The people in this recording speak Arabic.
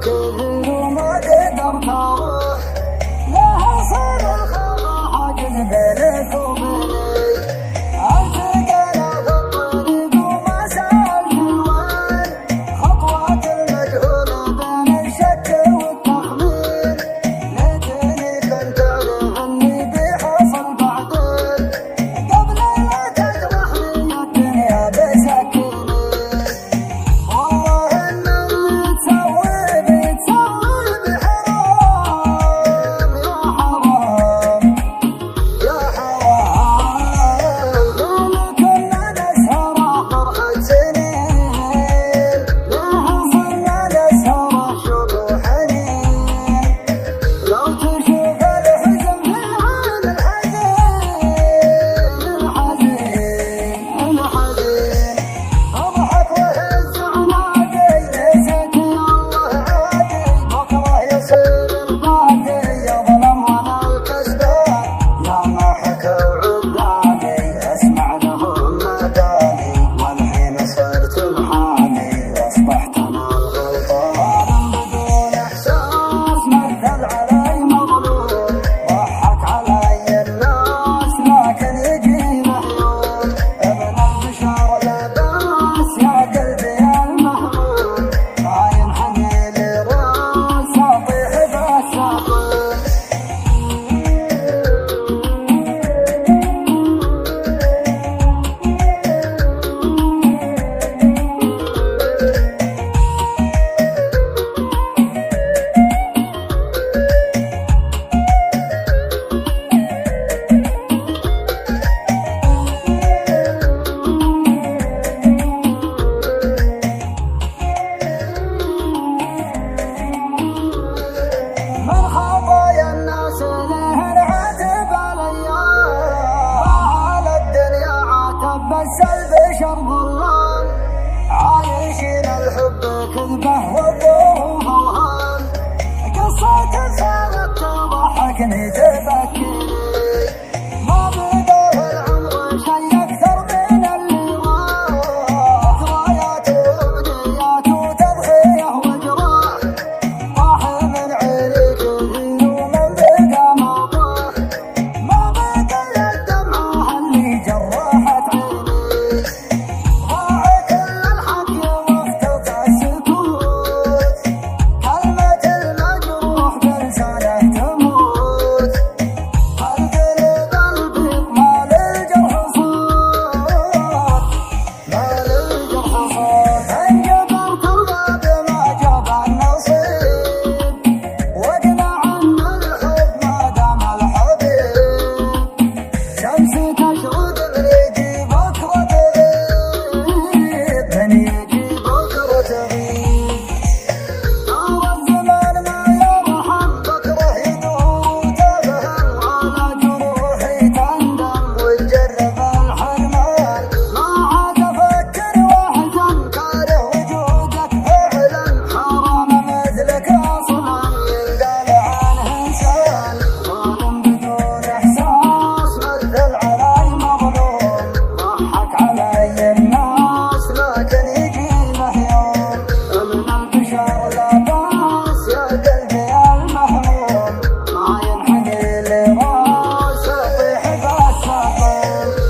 كثير وما قدرت اروح لها صار الخطا حاجز بينك وبيني التقينا في الطريق وما سالت الوين خطوات المجهول بين الشك والتخمين ليتني كنت اعرف اني بيحصل بعدين قبل لا تجرحني الدنيا بسكيني والله ان اللي تسوي بتسوي بحرام يا حرام لو كنا نسهر فرحة سنين لها صرنا نسهر شوق وحنين لو تشوف الحزن في عين الحزين اضحك وهز عنادي نسيت الله عادي بكره يصير الباقي يظلم وانا الكسبان يا ما حكوا عداني اسمع لهم ناداني والحين صرت بحالي واصبحت انا الغلطان بدون احساس مثل علي مظلوم ضحك علي الناس لكن يجي مهلوم ابن البشر لا باس يا قلبي المهموم خاين حنين راس اطيح بالساقون من خطايا الناس له العتب عليا على الدنيا عاتب بس البشر ظلام عايشين الحب كذبه